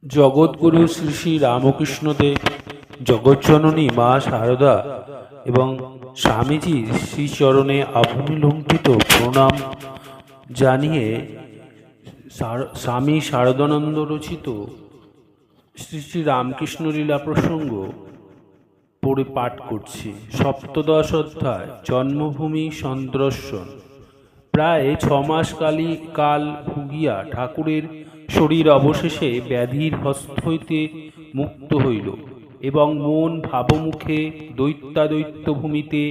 জগৎগুরু শ্রী শ্রী রামকৃষ্ণদেব, জগজ্জননী মা শারদা এবং স্বামীজির শ্রীচরণে অবলম্বিত প্রণাম জানিয়ে স্বামী শারদানন্দ রচিত শ্রী শ্রী রামকৃষ্ণ লীলা প্রসঙ্গ পড়ে পাঠ করছি। সপ্তদশ অধ্যায়, জন্মভূমি সন্দর্শন। প্রায় 6 মাস কাল ভুগিয়া ঠাকুরের শরীর অবশেষে ব্যাধির হস্ত হইতে মুক্ত হইল এবং মন ভাবমুখে দৈত্যাদৈত্য ভূমিতে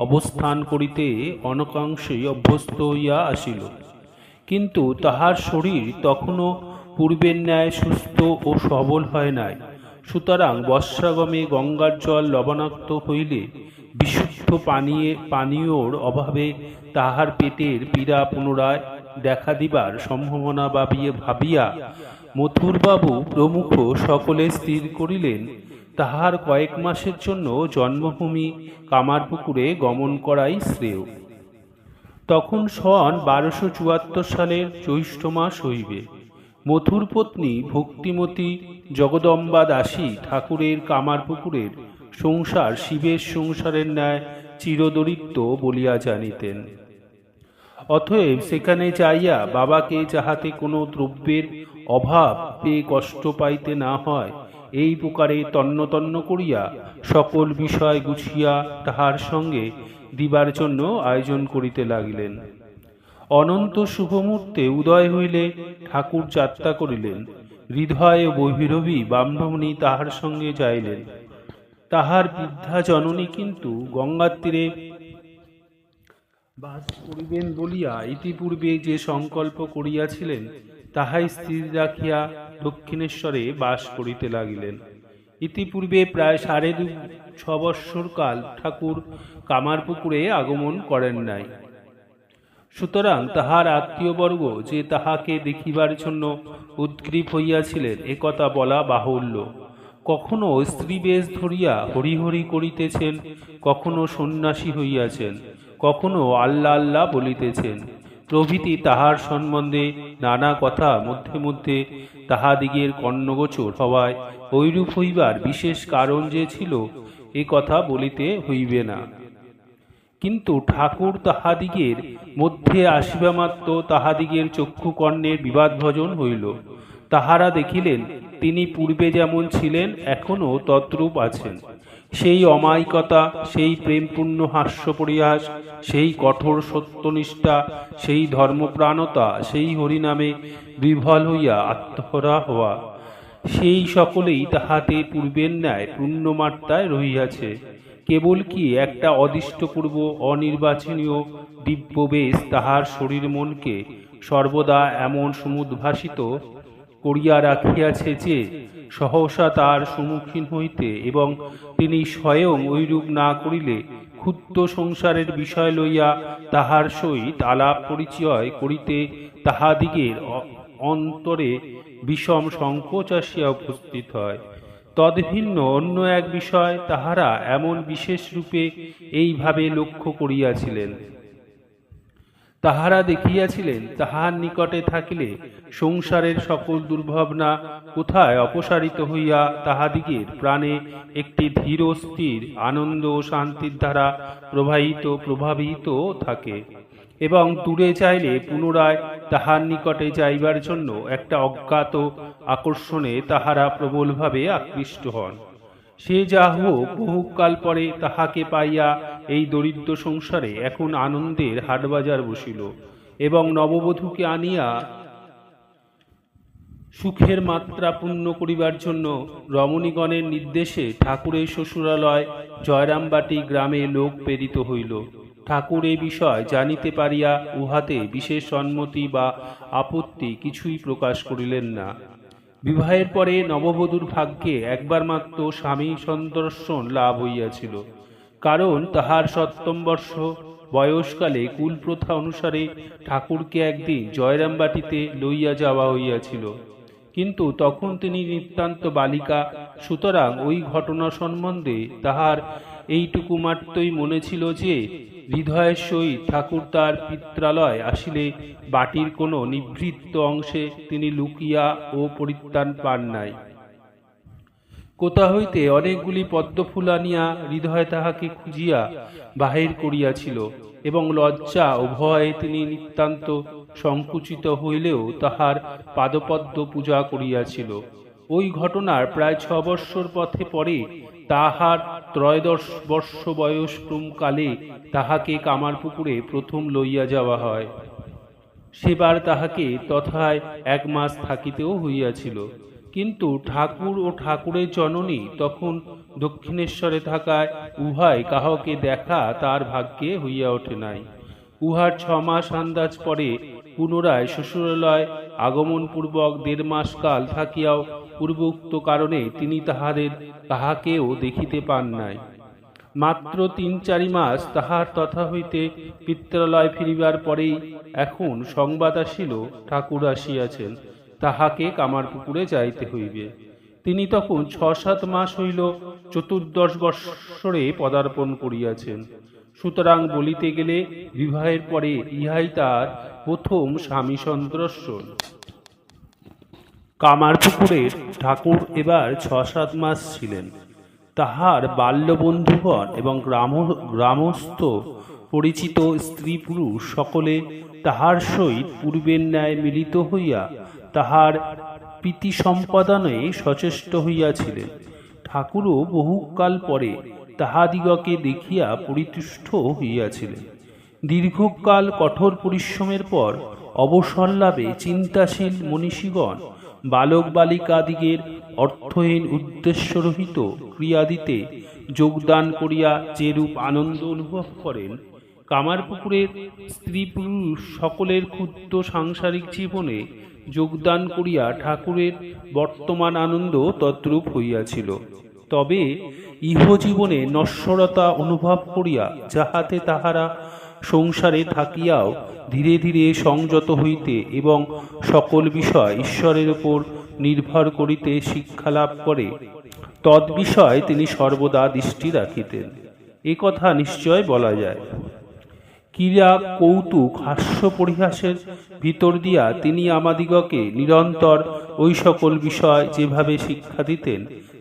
অবস্থান করিতে অনেকাংশেই অভ্যস্ত হইয়া আসিল। কিন্তু তাহার শরীর তখনও পূর্বের ন্যায় সুস্থ ও সবল হয় নাই। সুতরাং বর্ষাগমে গঙ্গার জল লবণাক্ত হইলে বিশুদ্ধ পানীয়র অভাবে তাহার পেটের পীড়া পুনরায় দেখা দিবার সম্ভাবনা ভাবিয়া মথুরবাবু প্রমুখ সকলে স্থির করিলেন তাহার কয়েক মাসের জন্য জন্মভূমি কামারপুকুরে গমন করাই শ্রেয়। তখন সন 1274 সালের জ্যৈষ্ঠ মাস হইবে। মথুর পত্নী ভক্তিমতী জগদম্বা দাসী ঠাকুরের কামারপুকুরের সংসার শিবের সংসারের ন্যায় চিরদরিদ্র বলিয়া জানিতেন। অতএব সেখানে যাইয়া বাবাকে যাহাতে কোনো দ্রব্যের অভাব পেয়ে কষ্ট পাইতে না হয়, এই প্রকারে তন্ন করিয়া সকল বিষয় গুছিয়া তাহার সঙ্গে দিবার জন্য আয়োজন করিতে লাগিলেন। অনন্ত শুভমূর্তে উদয় হইলে ঠাকুর যাত্রা করিলেন। হৃদয় বহিরবী ব্রাহ্মণী তাহার সঙ্গে যাইলেন। তাহার বৃদ্ধা জননী কিন্তু গঙ্গার তীরে বাস করিবেন বলিয়া ইতিপূর্বে যে সংকল্প করিয়াছিলেন তাহাই স্থির রাখিয়া দক্ষিণেশ্বরে বাস করিতে লাগিলেন। ইতিপূর্বে প্রায় 6.5 বৎসর কাল ঠাকুর কামারপুকুরে আগমন করেন নাই। সুতরাং তাহার আত্মীয়বর্গ যে তাহাকে দেখিবার জন্য উদ্গ্রীব হইয়াছিলেন একথা বলা বাহুল্য। কখনো স্ত্রীবেশ ধরিয়া হরিহরি করিতেছেন, কখনো সন্ন্যাসী হইয়াছেন, কখনো আল্লাহ আল্লাহ বলিতেছেন প্রভৃতি তাহার সম্বন্ধে নানা কথা মধ্যে মধ্যে তাহাদিগের কর্ণগোচর হওয়ায় ঐরূপ হইবার বিশেষ কারণ যে ছিল এ কথা বলিতে হইবে না। কিন্তু ঠাকুর তাহাদিগের মধ্যে আসিবা মাত্র তাহাদিগের চক্ষুকর্ণের বিবাদভজন হইল। তাহারা দেখিলেন তিনি পূর্বে যেমন ছিলেন এখনও তদ্রূপ আছেন। সেই অমায়িকতা, সেই প্রেমপূর্ণ হাস্য পরিহাস, সেই কঠোর সত্যনিষ্ঠা, সেই ধর্মপ্রাণতা, সেই হরিনামে বিভল হইয়া আত্মহরা হওয়া, সেই সকলেই তাহাতে পূর্বের ন্যায় পূর্ণমাত্রায় রহিয়াছে। কেবল কি একটা অদৃষ্টপূর্ব অনির্বাচনীয় দিব্যবেশ তাহার শরীর মনকে সর্বদা এমন সমুদ্ভাসিত করিয়া রাখিয়াছে যে সহসা তার সম্মুখীন হইতে এবং তিনি স্বয়ং ঐরূপ না করিলে ক্ষুদ্র সংসারের বিষয় লইয়া তাহার সহিত আলাপ পরিচয় করিতে তাহাদিগের অন্তরে বিষম সংকোচ আসিয়া উপস্থিত হয়। তদ্ভিন্ন অন্য এক বিষয় তাহারা এমন বিশেষ রূপে এইভাবে লক্ষ্য করিয়াছিলেন। তাহারা দেখিয়াছিলেন তাহার নিকটে থাকিলে সংসারের সকল দুর্ভাবনা কোথায় অপসারিত হইয়া তাহাদিগের প্রাণে একটি ধীর স্থির আনন্দ ও শান্তির ধারা প্রভাবিত থাকে এবং দূরে চাইলে পুনরায় তাহার নিকটে যাইবার জন্য একটা অজ্ঞাত আকর্ষণে তাহারা প্রবলভাবে আকৃষ্ট হন। সে যা হোক, বহুকাল পরে তাহাকে পাইয়া এই দরিদ্র সংসারে এখন আনন্দের হাটবাজার বসিল এবং নববধূকে আনিয়া সুখের মাত্রা পূর্ণ করিবার জন্য রমণীগণের নির্দেশে ঠাকুরের শ্বশুরালয় জয়রামবাটি গ্রামে লোক প্রেরিত হইল। ঠাকুর এ বিষয় জানিতে পারিয়া উহাতে বিশেষ সম্মতি বা আপত্তি কিছুই প্রকাশ করিলেন না। বিবাহের পরে নববধূর ভাগ্যে একবার মাত্র স্বামী সন্দর্শন লাভ হইয়াছিল, কারণ তাহার 7ম বর্ষ বয়সকালে কুলপ্রথা অনুসারে ঠাকুরকে একদিন জয়রামবাটিতে লইয়া যাওয়া হইয়াছিল। কিন্তু তখন তিনি নিতান্ত বালিকা। সুতরাং ওই ঘটনা সম্বন্ধে তাহার এইটুকু মাত্রই মনে ছিল যে হৃদয়ের সহিত ঠাকুর তার পিত্রালয় আসিলে বাটির কোনো নিভৃত অংশে তিনি লুকিয়া ও পরিত্রাণ পান নাই। কোথা হইতে অনেকগুলি পদ্মফুল আনিয়া হৃদয় তাহাকে খুঁজিয়া বাহির করিয়াছিল, এবং লজ্জা ও ভয়ে তিনি নিতান্ত সংকুচিত হইলেও তাহার পাদপদ্ম পূজা করিয়াছিল। ওই ঘটনার প্রায় 6 বৎসর পথে পরে তাহার 13 বর্ষ বয়স ক্রমকালে তাহাকে কামারপুকুরে প্রথম লইয়া যাওয়া হয়। সেবার তাহাকে তথায় 1 মাস থাকিতেও হইয়াছিল, কিন্তু ঠাকুর ও ঠাকুরের জননী তখন দক্ষিণেশ্বরে থাকায় উভয় কাহকে দেখা তার ভাগ্যে হইয়া ওঠে নাই। উহার 6 মাস আন্দাজ পরে পুনরায় শ্বশুরালয় আগমনপূর্বক 1.5 মাস কাল থাকিয়াও পূর্বোক্ত কারণে তিনি কাহাকেও দেখিতে পান নাই। মাত্র 3-4 মাস তাহার তথা হইতে পিত্রালয় ফিরিবার পরেই এখন সংবাদ আসিল ঠাকুর আসিয়াছেন, তাহাকে কামারপুকুরে যাইতে হইবে। তিনি তখন 6-7 মাস হইল 14 বৎসরে পদার্পণ করিয়াছেন। সুতরাং বলিতে গেলে বিবাহের পরে ইহাই তার প্রথম স্বামী সন্দর্শন। কামারপুকুরের ঠাকুর এবার 6-7 মাস ছিলেন। তাহার বাল্যবন্ধুগণ এবং গ্রামস্থ পরিচিত স্ত্রী পুরুষ সকলে তাহার সহিত পূর্বের ন্যায় মিলিত হইয়া তাহার প্রীতি সম্পাদনে সচেষ্ট হইয়াছিলেন। ঠাকুরও বহুকাল পরে তাহাদিগকে দেখিয়া পরিতুষ্ট হইয়াছিলেন। দীর্ঘকাল কঠোর পরিশ্রমের পর অবসর লাভে চিন্তাশীল মনীষীগণ বালক বালিকাদিগের অর্থহীন উদ্দেশ্যরহিত ক্রিয়াদিতে যোগদান করিয়া যেরূপ আনন্দ অনুভব করেন, কামারপুকুরের স্ত্রী পুরুষ সকলের ক্ষুদ্র সাংসারিক জীবনে যোগদান করিয়া ঠাকুরের বর্তমান আনন্দ তদ্রূপ হইয়াছিল। তবে ইহজীবনে নশ্বরতা অনুভব করিয়া যাহাতে তাহারা সংসারে থাকিয়াও ধীরে ধীরে সংযত হইতে এবং সকল বিষয় ঈশ্বরের উপর নির্ভর করিতে শিক্ষা লাভ করে, তদ্বিষয় তিনি সর্বদা দৃষ্টি রাখিতেন। এ কথা নিশ্চয় বলা যায়। ক্রীড়া কৌতুক হাস্য পরিহাসের ভিতর দিয়া তিনি আমাদিগকে নিরন্তর ওই সকল বিষয় যেভাবে শিক্ষা দিতেন,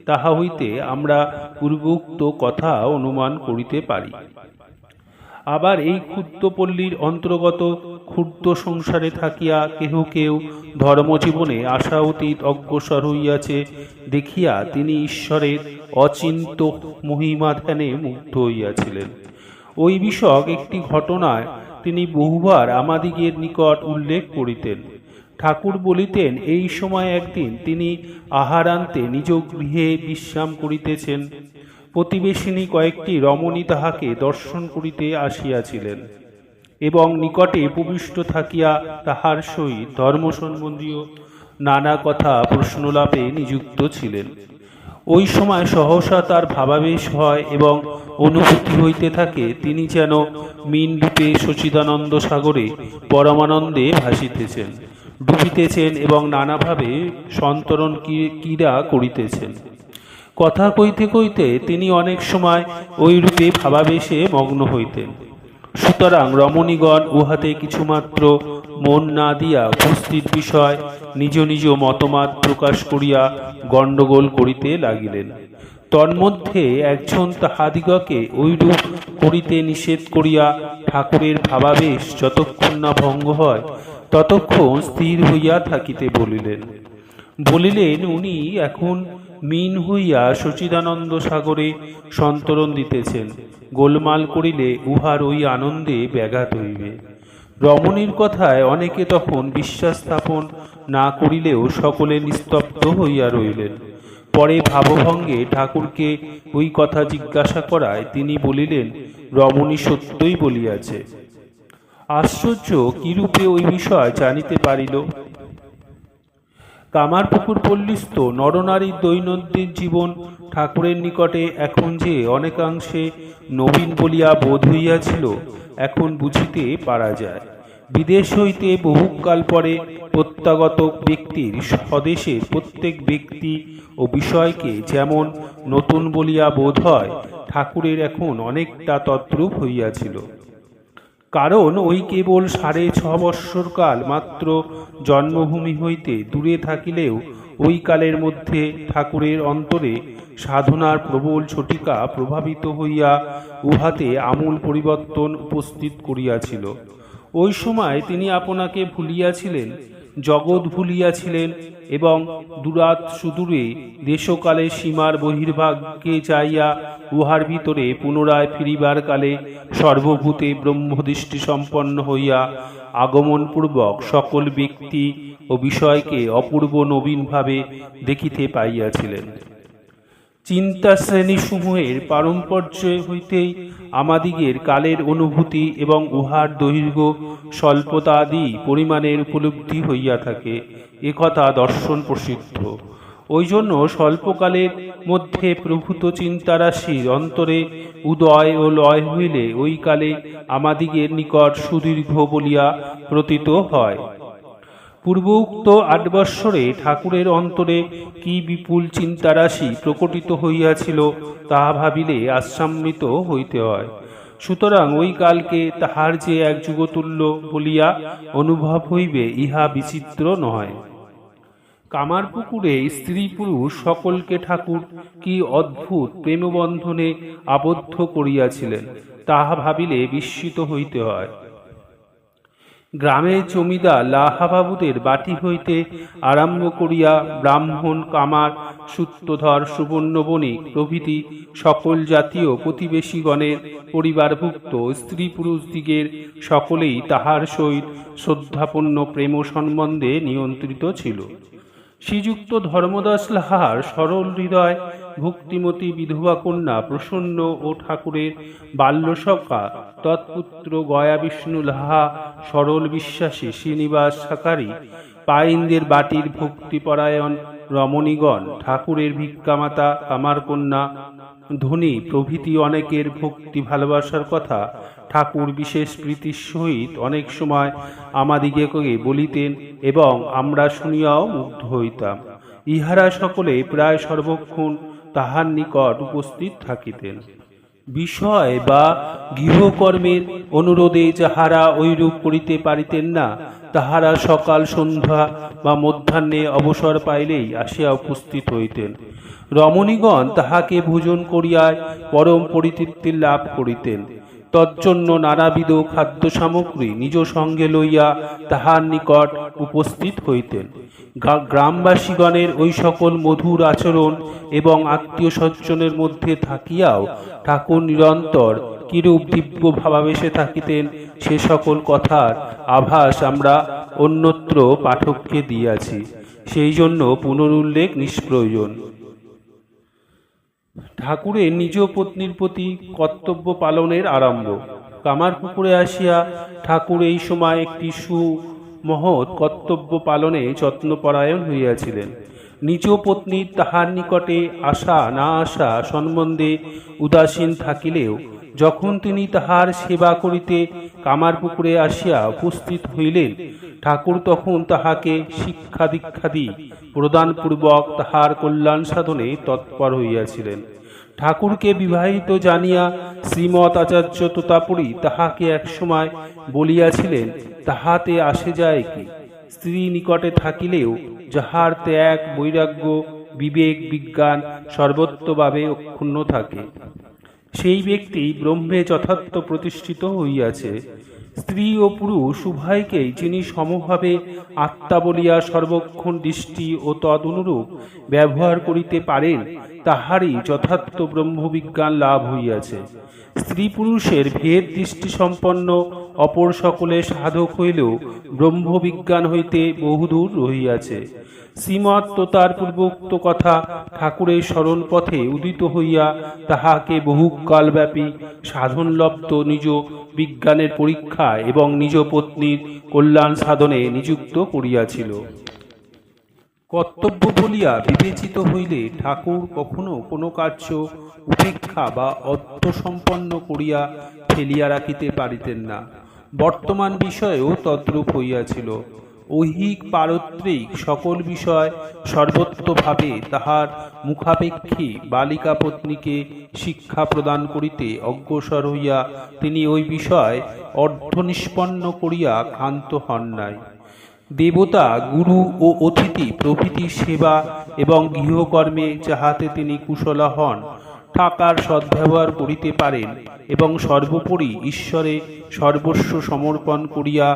তাহা হইতে আমরা পূর্বোক্ত কথা অনুমান করিতে পারি। আবার এই ক্ষুদ্রপল্লীর অন্তর্গত ক্ষুদ্র সংসারে থাকিয়া কেহ কেউ ধর্মজীবনে আশা অতীত অগ্রসর হইয়াছে দেখিয়া তিনি ঈশ্বরের অচিন্ত মহিমা ধ্যানে মুগ্ধ হইয়াছিলেন। ওই বিষয়ক একটি ঘটনায় তিনি বহুবার আমাদিগের নিকট উল্লেখ করিতেন। ঠাকুর বলিতেন, এই সময় একদিন তিনি আহারান্তে নিজ গৃহে বিশ্রাম করিতেছেন। প্রতিবেশিনী কয়েকটি রমণী তাহাকে দর্শন করিতে আসিয়াছিলেন এবং নিকটে উপবিষ্ট থাকিয়া তাহার সহিত ধর্ম সম্বন্ধীয় নানা কথা প্রশ্নলাপে নিযুক্ত ছিলেন। ওই সময় সহসা তার ভাবাবেশ হয় এবং অনুভূতি হইতে থাকে তিনি যেন মীনরূপে সচিদানন্দ সাগরে পরমানন্দে ভাসিতেছেন, ডুবিতেছেন এবং নানাভাবে সন্তরণ ক্রীড়া করিতেছেন। কথা কইতে কইতে তিনি অনেক সময় ওই রূপে ভাবাবেশে মগ্ন হইতেন। সুতরাং রমণীগণ উহাতে কিছুমাত্র মন না দিয়া উপস্থিত বিষয় নিজ নিজ মতবাদ প্রকাশ করিয়া গণ্ডগোল করিতে লাগিলেন। তন্মধ্যে একজন তাহাদিগকে ঐরূপ করিতে নিষেধ করিয়া ঠাকুরের ভাবাবেশ যতক্ষণ না ভঙ্গ হয় ততক্ষণ স্থির হইয়া থাকিতে বলিলেন উনি এখন মীন হইয়া সচিদানন্দ সাগরে সন্তরণ দিতেছেন, গোলমাল করিলে উহার ওই আনন্দে ব্যাঘাত হইবে। রমণীর কথায় অনেকে তখন বিশ্বাস স্থাপন না করিলেও সকলে নিস্তব্ধ হইয়া রইলেন। পরে ভাবভঙ্গে ঠাকুরকে ওই কথা জিজ্ঞাসা করায় তিনি বলিলেন, রমণী সত্যই বলিয়াছে। আশ্চর্য, কিরূপে ওই বিষয় জানিতে পারিল? কামারপুকুর পল্লীস্থ নরনারীর দৈনন্দিন জীবন ঠাকুরের নিকটে এখন যে অনেকাংশে নবীন বলিয়া বোধ হইয়াছিল, এখন বুঝিতে পারা যায়। বিদেশ হইতে বহুকাল পরে প্রত্যাগত ব্যক্তির স্বদেশের প্রত্যেক ব্যক্তি ও বিষয়কে যেমন নতুন বলিয়া বোধ হয়, ঠাকুরের এখন অনেকটা তদ্রূপ হইয়াছিল। কারণ ওই কেবল 6.5 কাল মাত্র জন্মভূমি হইতে দূরে থাকিলেও ওই কালের মধ্যে ঠাকুরের অন্তরে সাধনার প্রবল ছটিকা প্রভাবিত হইয়া উহাতে আমূল পরিবর্তন উপস্থিত করিয়াছিল। ওই সময় তিনি আপনাকে ভুলিয়াছিলেন, জগৎ ভুলিয়াছিলেন এবং দূরাত সুদূরে দেশকালে সীমার বহির্ভাগে যাইয়া উহার ভিতরে পুনরায় ফিরিবার কালে সর্বভূতে ব্রহ্মদৃষ্টি সম্পন্ন হইয়া আগমনপূর্বক সকল ব্যক্তি ও বিষয়কে অপূর্ব নবীনভাবে দেখিতে পাইয়াছিলেন। চিন্তা শ্রেণীসমূহের পারম্পর্য হইতেই আমাদিগের কালের অনুভূতি এবং উহার দৈর্ঘ্য স্বল্পতাদি পরিমাণের উপলব্ধি হইয়া থাকে, একথা দর্শন প্রসিদ্ধ। ওই জন্য স্বল্পকালের মধ্যে প্রভূত চিন্তারাশির অন্তরে উদয় ও লয় হইলে ওই কালে আমাদিগের নিকট সুদীর্ঘ বলিয়া প্রতীত হয়। পূর্বোক্ত 8 বৎসরে ঠাকুরের অন্তরে কি বিপুল চিন্তারাশি প্রকটিত হইয়াছিল তাহা ভাবিলে আশ্চর্যান্বিত হইতে হয়। সুতরাং ওই কালকে তাহার যে এক যুগতুল্য বলিয়া অনুভব হইবে ইহা বিচিত্র নয়। কামারপুকুরে স্ত্রী পুরুষ সকলকে ঠাকুর কি অদ্ভুত প্রেমবন্ধনে আবদ্ধ করিয়াছিলেন তাহা ভাবিলে বিস্মিত হইতে হয়। গ্রামের জমিদার লাহাবাবুদের বাটি হইতে আরম্ভ করিয়া ব্রাহ্মণ, কামার, সূত্রধর, সুবর্ণবণিক প্রভৃতি সকল জাতীয় প্রতিবেশীগণের পরিবারভুক্ত স্ত্রী পুরুষদিগের সকলেই তাহার সহিত শ্রদ্ধাপূর্ণ প্রেম সম্বন্ধে নিয়ন্ত্রিত ছিল। শ্রীযুক্ত ধর্মদাস লাহার সরল হৃদয় ভক্তিমতী বিধবা কন্যা প্রসন্ন ও ঠাকুরের বাল্যসখা তৎপুত্র গয়া বিষ্ণু লাহা, সরল বিশ্বাসী শ্রীনিবাস সাকারি, পাইনদের বাটির ভক্তিপরায়ণ রমণীগণ, ঠাকুরের ভিক্ষামাতা কামারকন্যা, ধনী প্রভৃতি অনেকের ভক্তি ভালোবাসার কথা ঠাকুর বিশেষ প্রীতির সহিত অনেক সময় আমাদিগকে বলিতেন এবং আমরা শুনিয়াও মুগ্ধ হইতাম। ইহারা সকলে প্রায় সর্বক্ষণ তাহার নিকট উপস্থিত থাকিতেন। বিষয় বা গৃহকর্মের অনুরোধে যাহারা ঐরূপ করিতে পারিতেন না, তাহারা সকাল সন্ধ্যা বা মধ্যাহ্নে অবসর পাইলেই আসিয়া উপস্থিত হইতেন। রমণীগণ তাহাকে ভোজন করিয়ায় পরম পরিতৃপ্তি লাভ করিতেন। তজ্জন্য নানাবিধ খাদ্য সামগ্রী নিজ সঙ্গে লইয়া তাহার নিকট উপস্থিত হইতেন। গ্রামবাসীগণের ওই সকল মধুর আচরণ এবং আত্মীয় স্বজনের মধ্যে থাকিয়াও ঠাকুর নিরন্তর কিরূপ দিব্য ভাবাবেশে থাকিতেন সে সকল কথার আভাস আমরা অন্যত্র পাঠককে দিয়াছি, সেই জন্য পুনরুল্লেখ নিষ্প্রয়োজন। ঠাকুরের নিজ পত্নীর প্রতি কর্তব্য পালনের আরম্ভ। কামারপুকুরে আসিয়া ঠাকুর এই সময় একটি সুমহৎ কর্তব্য পালনে যত্নপরায়ণ হইয়াছিলেন। নিজ পত্নীর তাহার নিকটে আসা না আসা সম্বন্ধে উদাসীন থাকিলেও যখন তিনি তাহার সেবা করিতে কামারপুকুরে আসিয়া উপস্থিত হইলেন, ঠাকুর তখন তাহাকে শিক্ষা দীক্ষাদি প্রদানপূর্বক তাহার কল্যাণ সাধনে তৎপর হইয়াছিলেন। ঠাকুরকে বিবাহিত জানিয়া শ্রীমৎ আচার্য তোতাপুরী তাহাকে একসময় বলিয়াছিলেন, তাহাতে আসে যায় কি? স্ত্রী নিকটে থাকিলেও যাহার ত্যাগ, বৈরাগ্য, বিবেক, বিজ্ঞান সর্বত্রভাবে অক্ষুণ্ণ থাকে, সেই ব্যক্তি ব্রহ্মে যথার্থ প্রতিষ্ঠিত হইয়াছে। স্ত্রী ও পুরুষ উভয়কেই যিনি সমভাবে আত্মা বলিয়া সর্বক্ষণ দৃষ্টি ও তদনুরূপ ব্যবহার করিতে পারেন, তাহারই যথার্থ ব্রহ্মবিজ্ঞান লাভ হইয়াছে। স্ত্রী পুরুষের ভেদ দৃষ্টি সম্পন্ন অপর সকলে সাধক হইলেও ব্রহ্মবিজ্ঞান হইতে বহুদূর রহিয়াছে। শ্রীমৎ তোতার পূর্বোক্ত কথা ঠাকুরের স্মরণ পথে উদিত হইয়া তাহাকে বহুকালব্যাপী সাধনলব্ধ নিজ বিজ্ঞানের পরীক্ষা এবং নিজ পত্নীর কল্যাণ সাধনে নিযুক্ত করিয়াছিল। কর্তব্য বলিয়া বিবেচিত হইলে ঠাকুর কখনো কোনো কার্য উপেক্ষা বা অর্থসম্পন্ন করিয়া ফেলিয়া রাখিতে পারিতেন না। বর্তমান বিষয়েও তদ্রূপ হইয়াছিল। ঐহিক পারত্রিক সকল বিষয় সর্বত্রভাবে তাহার মুখাপেক্ষী বালিকা পত্নীকে শিক্ষা প্রদান করিতে অগ্রসর হইয়া তিনি ওই বিষয় অর্ধনিষ্পন্ন করিয়া ক্ষান্ত হন নাই। দেবতা, গুরু ও অতিথি প্রভৃতি সেবা এবং গৃহকর্মে যাহাতে তিনি কুশলা হন, টাকার সদ্ব্যবহার করিতে পারেন এবং সর্বোপরি ঈশ্বরে সর্বস্ব সমর্পণ করিয়া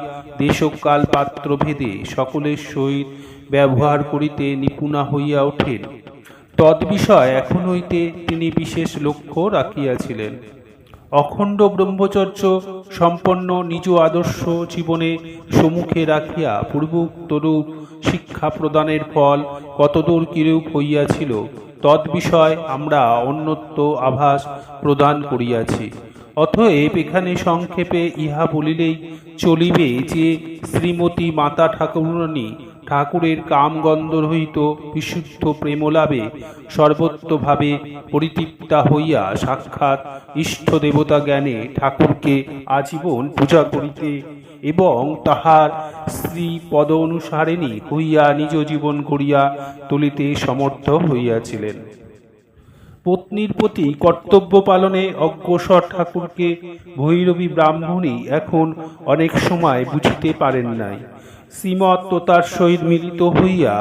দেশকাল পাত্রভেদে সকলের সহিত ব্যবহার করিতে নিপুণা হইয়া ওঠেন, তদ্বিষয় এখন হইতে তিনি বিশেষ লক্ষ্য রাখিয়াছিলেন। অখণ্ড ব্রহ্মচর্য সম্পন্ন নিজ আদর্শ জীবনে সম্মুখে রাখিয়া পূর্বোক্তরূপ শিক্ষা প্রদানের ফল কতদূর কিরূপ হইয়াছিল তদ্বিষয় আমরা অন্যত্র আভাস প্রদান করিয়াছি। অতএব এখানে সংক্ষেপে ইহা বলিলেই চলিবে যে শ্রীমতী মাতা ঠাকুরানী ঠাকুরের কামগন্ধরহিত বিশুদ্ধ প্রেমলাভে সর্বত্রভাবে পরিতৃপ্তা হইয়া সাক্ষাৎ ইষ্ট দেবতা জ্ঞানে ঠাকুরকে আজীবন পূজা করিতে এবং তাহার শ্রী পদ অনুসারিণী হইয়া নিজ জীবন গড়িয়া তুলিতে সমর্থ হইয়াছিলেন। পত্নীর প্রতি কর্তব্য পালনে অগ্রসর ঠাকুরকে ভৈরবী ব্রাহ্মণী এখন অনেক সময় বুঝিতে পারেন নাই। শ্রীমৎ তার সহিত মিলিত হইয়া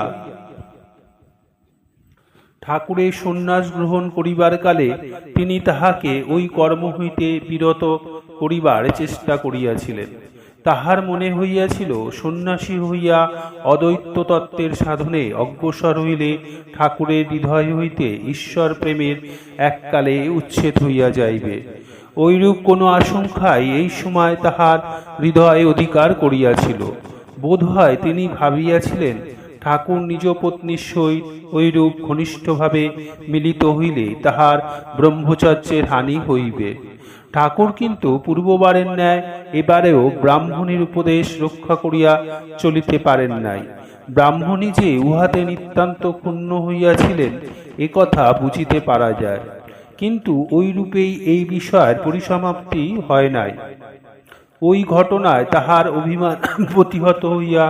ঠাকুরের সন্ন্যাস গ্রহণ করিবার কালে তিনি তাহাকে ওই কর্ম হইতে বিরত করিবার চেষ্টা করিয়াছিলেন। তাহার মনে হইয়াছিল সন্ন্যাসী হইয়া অদ্বৈত তত্ত্বের সাধনে অগ্রসর হইলে ঠাকুরের হৃদয় হইতে ঈশ্বর প্রেমের এককালে উচ্ছেদ হইয়া যাইবে। ঐরূপ কোনো আশঙ্কাই এই সময় তাহার হৃদয়ে অধিকার করিয়াছিল। বোধ হয় তিনি ভাবিয়াছিলেন ঠাকুর নিজ পত্নীর সহিত ঐরূপ ঘনিষ্ঠভাবে মিলিত হইলে তাহার ব্রহ্মচর্যের হানি হইবে। ঠাকুর কিন্তু পূর্ববারের ন্যায় এবারেও ব্রাহ্মণীর উপদেশ রক্ষা করিয়া চলিতে পারেন নাই। ব্রাহ্মণী যে উহাতে নিতান্ত ক্ষুণ্ণ হইয়াছিলেন একথা বুঝিতে পারা যায়, কিন্তু ওই রূপেই এই বিষয়ের পরিসমাপ্তি হয় নাই। ওই ঘটনায় তাহার অভিমান প্রতিহত হইয়া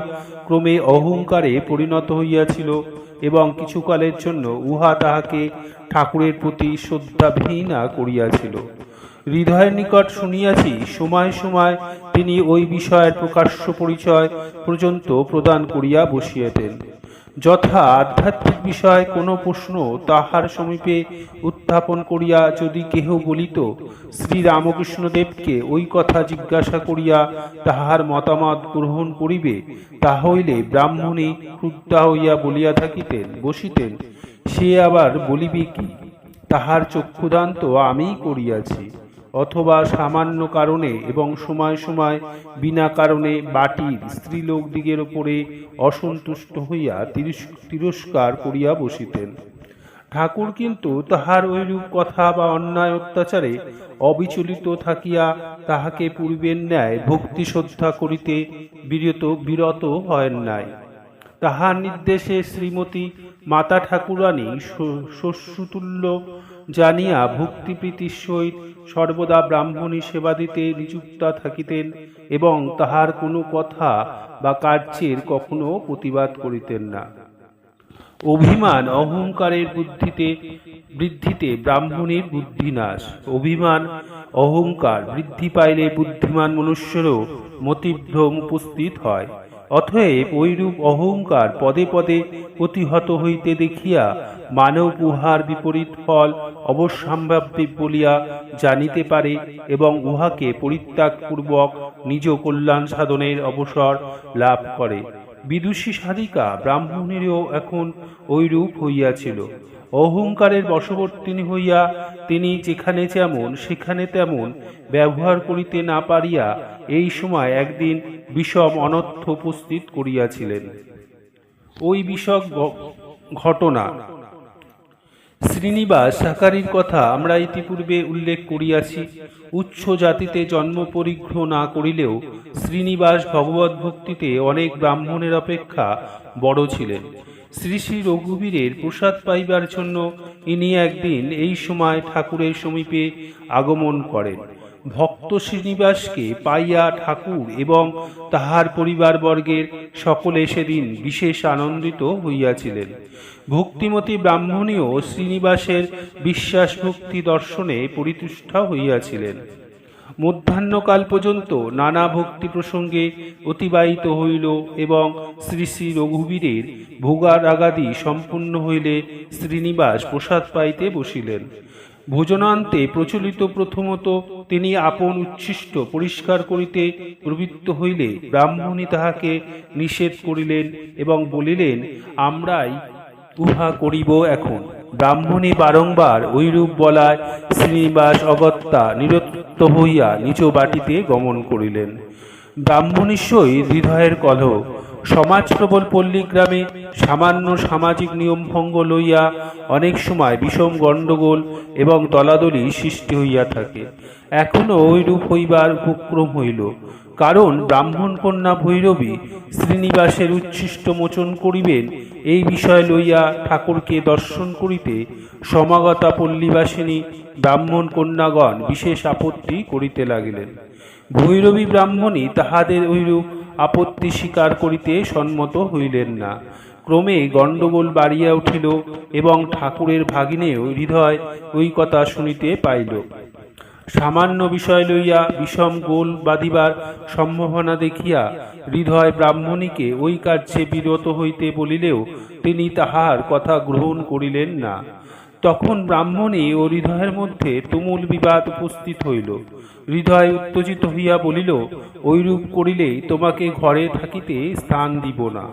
ক্রমে অহংকারে পরিণত হইয়াছিল এবং কিছুকালের জন্য উহা তাহাকে ঠাকুরের প্রতি শ্রদ্ধাহীনা করিয়াছিল। হৃদয়ের নিকট শুনিয়াছি সময় সময় তিনি ওই বিষয়ের প্রকাশ্য পরিচয় পর্যন্ত প্রদান করিয়া বসিয়েতেন। যথা আধ্যাত্মিক বিষয় কোনো প্রশ্ন তাহার সমীপে উত্থাপন করিয়া যদি কেহ বলিত, শ্রীরামকৃষ্ণদেবকে ওই কথা জিজ্ঞাসা করিয়া তাহার মতামত গ্রহণ করিবে, তাহলে ব্রাহ্মণী ক্রুদ্ধা হইয়া বলিয়া থাকিতেন বসিতেন, সে আবার বলিবে কি, তাহার চক্ষুদান তো আমিই করিয়াছি। অথবা সামান্য কারণে এবং সময় সময় বিনা কারণে বাটির স্ত্রীলোকদিগের উপরে অসন্তুষ্ট হইয়া তিরস্কার করিয়া বসিতেন। ঠাকুর কিন্তু তাহার ঐরূপ কথা বা অন্যায় অত্যাচারে অবিচলিত থাকিয়া তাহাকে পূর্বের ন্যায় ভক্তি শ্রদ্ধা করিতে বিরত হয় নাই। তাহার নির্দেশে শ্রীমতী মাতা ঠাকুরানী শস্যতুল্য জানিয়া ভক্তিপ্রীতির সহিত সর্বদা ব্রাহ্মণী সেবা দিতে নিযুক্তা থাকিতেন এবং তাহার কোনো কথা বা কার্যের কখনো প্রতিবাদ করিতেন না। অভিমান অহংকারের বৃদ্ধিতে ব্রাহ্মণীর বুদ্ধিনাশ। অভিমান অহংকার বৃদ্ধি পাইলে বুদ্ধিমান মনুষ্যেরও মতিভ্রম উপস্থিত হয়। অতএব ঐরূপ অহংকার পদে পদে প্রতিহত হইতে দেখিয়া মানব উহার বিপরীত ফল অবশ্যম্ভাব্য বলিয়া জানিতে পারে এবং উহাকে পরিত্যাগপূর্বক নিজ কল্যাণ সাধনের অবসর লাভ করে। বিদুষী সাধিকা ব্রাহ্মণীরও এখন ঐরূপ হইয়াছিল। অহংকারের বশবর্তিনী হইয়া তিনি যেখানে যেমন সেখানে তেমন ব্যবহার করিতে না পারিয়া এই সময় একদিন বিষম অনর্থ উপস্থিত করিয়াছিলেন। ওই বিষম ঘটনা শ্রীনিবাস শাকারির কথা আমরা ইতিপূর্বে উল্লেখ করিয়াছি। উচ্চ জাতিতে জন্ম পরিগ্রহ না করিলেও শ্রীনিবাস ভগবত ভক্তিতে অনেক ব্রাহ্মণের অপেক্ষা বড় ছিলেন। শ্রী শ্রী রঘুবীরের প্রসাদ পাইবার জন্য ইনি একদিন এই সময় ঠাকুরের সমীপে আগমন করেন। ভক্ত শ্রীনিবাসকে পাইয়া ঠাকুর এবং তাহার পরিবারবর্গের সকলে সেদিন বিশেষ আনন্দিত হইয়াছিলেন। ভক্তিমতী ব্রাহ্মণীও শ্রীনিবাসের বিশ্বাস ভক্তি দর্শনে পরিতুষ্ট হইয়াছিলেন। মধ্যাহ্নকাল পর্যন্ত নানা ভক্তি প্রসঙ্গে অতিবাহিত হইল এবং শ্রী শ্রী রঘুবীরের ভোগারাগাদি সম্পূর্ণ হইলে শ্রীনিবাস প্রসাদ পাইতে বসিলেন। ভোজনান্তে প্রচলিত প্রথমত তিনি আপন উচ্ছিষ্ট পরিষ্কার করিতে প্রবৃত্ত হইলে ব্রাহ্মণী তাহাকে নিষেধ করিলেন এবং বলিলেন, আমরাই উহা করিব এখন। ব্রাহ্মণী বারংবার ঐরূপ বলায় শ্রীনিবাস অগত্যা নিরুত্ত হইয়া নিজ বাটিতে গমন করিলেন। ব্রাহ্মণীর সহিত হৃদয়ের কলহ। সমাজপ্রবল পল্লীগ্রামে সামান্য সামাজিক নিয়মভঙ্গ লইয়া অনেক সময় বিষম গণ্ডগোল এবং দলাদলি সৃষ্টি হইয়া থাকে। এখনও ঐরূপ হইবার উপক্রম হইল, কারণ ব্রাহ্মণ কন্যা ভৈরবী শ্রীনিবাসের উচ্ছিষ্ট মোচন করিবেন এই বিষয় লইয়া ঠাকুরকে দর্শন করিতে সমাগতা পল্লীবাসিনী ব্রাহ্মণ কন্যাগণ বিশেষ আপত্তি করিতে লাগিলেন। ভৈরবী ব্রাহ্মণী তাহাদের ঐরূপ আপত্তি স্বীকার করিতে সম্মত হইলেন না। ক্রমে গণ্ডগোল বাড়িয়া উঠিল এবং ঠাকুরের ভাগিনেও হৃদয় ওই কথা শুনিতে পাইল। সামান্য বিষয় লইয়া বিষম গোল বাঁধিবার সম্ভাবনা দেখিয়া হৃদয় ব্রাহ্মণীকে ওই কার্যে বিরত হইতে বলিলেও তিনি তাহার কথা গ্রহণ করিলেন না। তখন ব্রাহ্মণী ও হৃদয়ের মধ্যে তুমুল বিবাদ উপস্থিত হইল। হৃদয় উত্তেজিত হইয়া বলিল, ঐরূপ করিলেই তোমাকে ঘরে থাকিতে স্থান দিব না।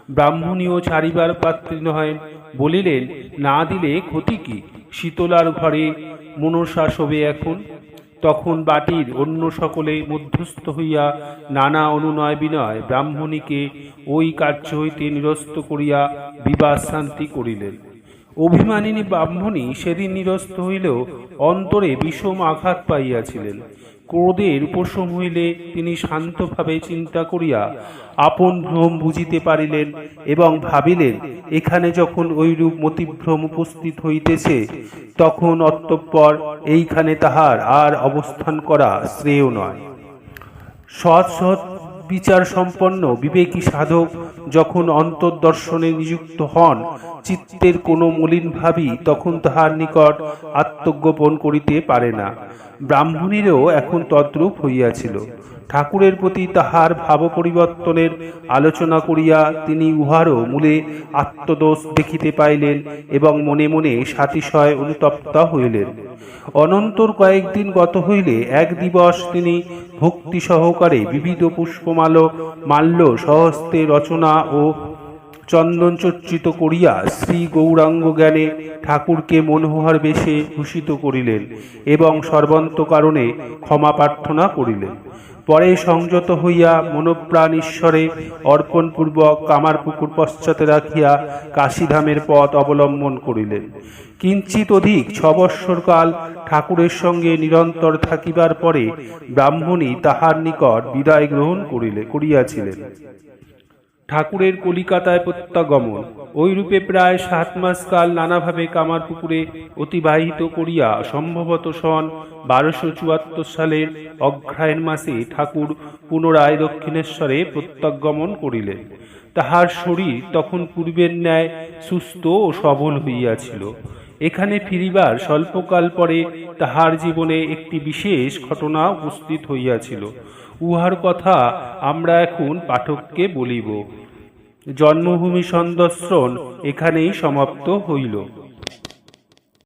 ব্রাহ্মণীও ছাড়িবার পাত্রী নহেন, বলিলেন, না দিলে ক্ষতি কি? শীতলার ঘরে মনসা শোবে এখন। তখন বাটির অন্য সকলে মধ্যস্থ হইয়া নানা অনুনয় বিনয় ব্রাহ্মণীকে ওই কার্য হইতে নিরস্ত করিয়া বিবাদ শান্তি করিলেন। অভিমানিনী ব্রাহ্মণী সেদিন নিরস্ত হইলেও অন্তরে বিষম আঘাত পাইয়াছিলেন। ক্রোধের উপশম হইলে তিনি শান্তভাবে চিন্তা করিয়া আপন ভ্রম বুঝিতে পারিলেন এবং ভাবিলেন, এখানে যখন ঐরূপ মতিভ্রম উপস্থিত হইতেছে তখন অতঃপর এইখানে তাহার আর অবস্থান করা শ্রেয় নয়। সৎ সৎ বিচার সম্পন্ন বিবেকী সাধক যখন অন্তর্দর্শনে নিযুক্ত হন, চিত্তের কোনো মলিন ভাবই তখন তাহার নিকট আত্মগোপন করিতে পারে না। ব্রাহ্মণীরও এখন তদ্রূপ হইয়াছিল। ঠাকুরের প্রতি তাহার ভাব পরিবর্তনের আলোচনা করিয়া তিনি উহারও মূলে আত্মদোষ দেখিতে পাইলেন এবং মনে মনে সাতিশয় অনুতপ্তা হইলেন। অনন্তর কয়েকদিন গত হইলে এক দিবস তিনি ভক্তি সহকারে বিবিধ মাল্য সহস্তে রচনা ও চন্দন চর্চিত করিয়া শ্রী গৌরাঙ্গ জ্ঞানে ঠাকুরকে মনোহর বেশে ভূষিত করিলেন এবং সর্বান্ত কারণে ক্ষমা প্রার্থনা করিলেন। পরে সংযত হইয়া মনোপ্রাণ ঈশ্বরে অর্পণপূর্বক কামারপুকুর পশ্চাতে রাখিয়া কাশীধামের পথ অবলম্বন করিলেন। কিঞ্চিত অধিক 6 বৎসরকাল ঠাকুরের সঙ্গে নিরন্তর থাকিবার পরে ব্রাহ্মণী তাহার নিকট বিদায় গ্রহণ করিয়াছিলেন। ঠাকুরের কলিকাতায় প্রত্যাগমন। ওইরূপে প্রায় 7 মাস কাল নানাভাবে কামারপুকুরে অতিবাহিত করিয়া সম্ভবত সন 1274 সালের অগ্রহায়ণ মাসে ঠাকুর পুনরায় দক্ষিণেশ্বরে প্রত্যাগমন করিলেন। তাহার শরীর তখন পূর্বের ন্যায় সুস্থ ও সবল হইয়াছিল। এখানে ফিরিবার স্বল্পকাল পরে তাহার জীবনে একটি বিশেষ ঘটনা উপস্থিত হইয়াছিল। উহার কথা আমরা এখন পাঠককে বলিব। জন্মভূমি সন্দর্শন এখানেই সমাপ্ত হইল।